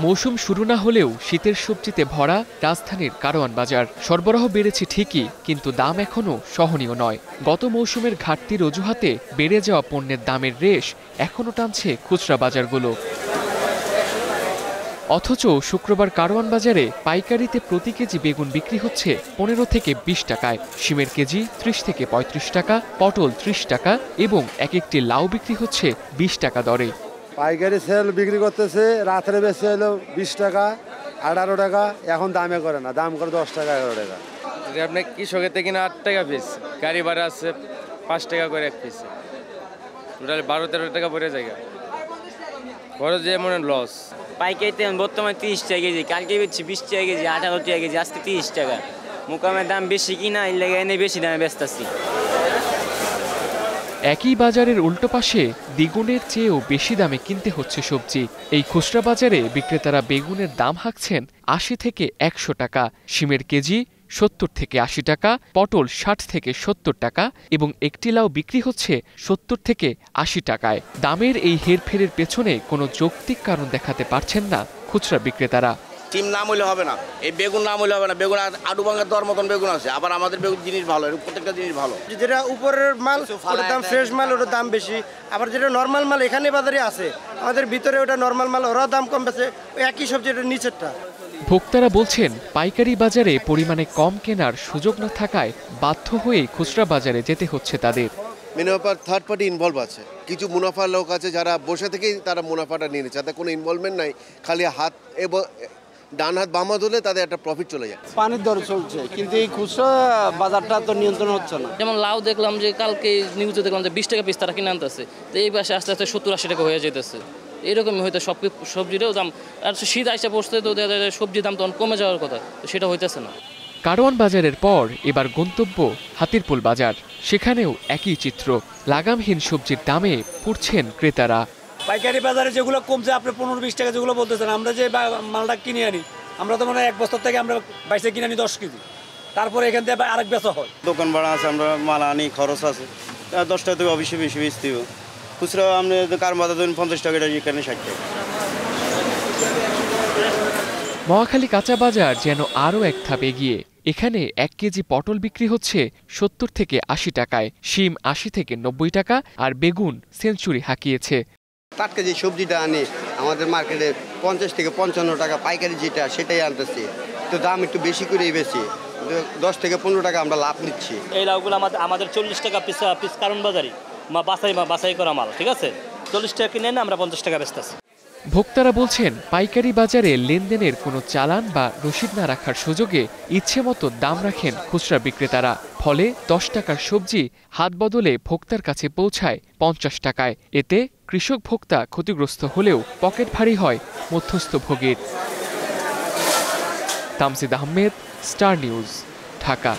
মৌসুম শুরু না হলেও শীতের সবজিতে ভরা রাজধানীর কারওয়ান বাজার। সরবরাহ বেড়েছে ঠিকই, কিন্তু দাম এখনও সহনীয় নয়। গত মৌসুমের ঘাটতির অজুহাতে বেড়ে যাওয়া পণ্যের দামের রেশ এখনও টানছে খুচরা বাজারগুলো। অথচ শুক্রবার কারওয়ান বাজারে পাইকারিতে প্রতি কেজি বেগুন বিক্রি হচ্ছে 15 থেকে 20 টাকায়, শিমের কেজি 30 থেকে 35 টাকা, পটল 30 টাকা এবং এক একটি লাউ বিক্রি হচ্ছে 20 টাকা দরে। পাইকারি সেল বিক্রি করতেছে, রাত্রে বেশি হলো 20 টাকা 18 টাকা, এখন দামে করে না, দাম করে 10 টাকা 11 টাকা। আপনি কৃষকের থেকে কিনা 8 টাকা পিস, গাড়ি ভাড়া আছে 5 টাকা করে এক পিস, টোটাল 12-13 টাকা পড়ে যায়। খরচ যে মনে লস। পাইকারিতে বর্তমানে 30 টাকা কেজি, কালকে বেচছি 20 টাকা কেজি, 18 টাকা কেজি, আজকে 30 টাকা। মোকামের দাম বেশি কিনা, এর লেগে এনে বেশি দামে বেচতেছি। একই বাজারের উল্টো পাশে দ্বিগুণের চেয়েও বেশি দামে কিনতে হচ্ছে সবজি। এই খুচরা বাজারে বিক্রেতারা বেগুনের দাম হাঁকছেন 80 থেকে 100 টাকা, শিমের কেজি 70 থেকে 80 টাকা, পটল 60 থেকে 70 টাকা এবং একটি লাউ বিক্রি হচ্ছে 70 থেকে 80 টাকায়। দামের এই হেরফেরের পেছনে কোনো যৌক্তিক কারণ দেখাতে পারছেন না খুচরা বিক্রেতারা। সিম নাম হইলে হবে না, এই বেগুন নাম হইলে হবে না। বেগুন আলু ভাঙার দর মতন বেগুন আছে, আবার আমাদের বেগুন জিনিস ভালো, প্রত্যেকটা জিনিস ভালো। যেটা উপরের মাল ওটার দাম ফ্রেশ মাল, ওটার দাম বেশি। আবার যেটা নর্মাল মাল এখানে বাজারে আছে, আমাদের ভিতরে ওটা নর্মাল মাল, ওরা দাম কম বেছে, ওই একই সবজি, এটা নিচেরটা। ভোক্তারা বলছেন পাইকারি বাজারে পরিমাণে কম কেনার সুযোগ না থাকায় বাধ্য হয়ে খুচরা বাজারে যেতে হচ্ছে তাদের। মুনাফার থার্ড পার্টি ইনভলভ আছে, কিছু মুনাফার লোক আছে যারা বসে থেকেই তারা মুনাফাটা নিয়ে নিচ্ছে, তাদের কোনো ইনভলভমেন্ট নাই, খালি হাত ডান হাত বাম হাত হলে তাদের একটা প্রফিট চলে যায়। পানির দর চলছে, কিন্তু এই খুচরা বাজারটা তো নিয়ন্ত্রণ হচ্ছে না। যেমন লাউ দেখলাম যে কালকে নিউজে দেখলাম যে 20 টাকা পিস তারা কিনে আনতেছে, তো এই পাশে আস্তে আস্তে 70-80 টাকা হয়ে যেতেছে। এরকমই হয়তো সব সবজিরও দাম, আর শীত আইসা পড়ছে তো সবজির দাম তখন কমে যাওয়ার কথা, তো সেটা হইতেছে না। কারওয়ান বাজারের পর এবার গন্তব্য হাতিরপুল বাজার, সেখানেও একই চিত্র। লাগামহীন সবজির দামে পড়ছেন ক্রেতারা। পাইকারি বাজারে যেগুলো কমছে, আপনি 15-20 টাকা যেগুলো বলতেছেন, আমরা যে মালটা কিনে আনি, আমরা তো মনে হয় 1 বস্তা থেকে আমরা 22 কিনে আনি 10 কেজি, তারপরে এখান থেকে আরেক বেচা হয়। দোকান ভাড়া আছে, আমরা মাল আনি, খরচ আছে, 10 টাকা থেকে অবশ্যই বেশি বেচতে হবে। খুচরা আপনি কারণ বাজার ধরুন 50 টাকা, এখানে 60 টাকা। মহাখালী কাঁচা বাজার যেন আরও এক ধাপ এগিয়ে। এখানে 1 কেজি পটল বিক্রি হচ্ছে 70 থেকে 80 টাকায়, শিম 80 থেকে 90 টাকা আর বেগুন সেঞ্চুরি হাঁকিয়েছে। টাটকা যে সবজিটা আনি আমাদের মার্কেটে 50 থেকে 55 টাকা, পাইকারি যেটা সেটাই আনতেছি, তো দাম একটু বেশি করেই বেশি, 10 থেকে 15 টাকা আমরা লাভ নিচ্ছি। এই লাউগুলো আমাদের 40 টাকা পিস কারণ বাজারি বাছাই করা মাল, ঠিক আছে, 40 টাকা কিনে না আমরা 50 টাকা বেচতেছি। ভোক্তারা বলছেন পাইকারি বাজারে লেনদেনের কোনো চালান বা রসিদ না রাখার সুযোগে ইচ্ছে মতো দাম রাখেন খুচরা বিক্রেতারা। ফলে 10 টাকার সবজি হাত বদলে ভোক্তার কাছে পৌঁছায় 50 টাকায়। এতে কৃষক ভোক্তা ক্ষতিগ্রস্ত হলেও পকেট ভারী হয় মধ্যস্থ ভোগীর। Tamjid Ahmed, star news, Dhaka.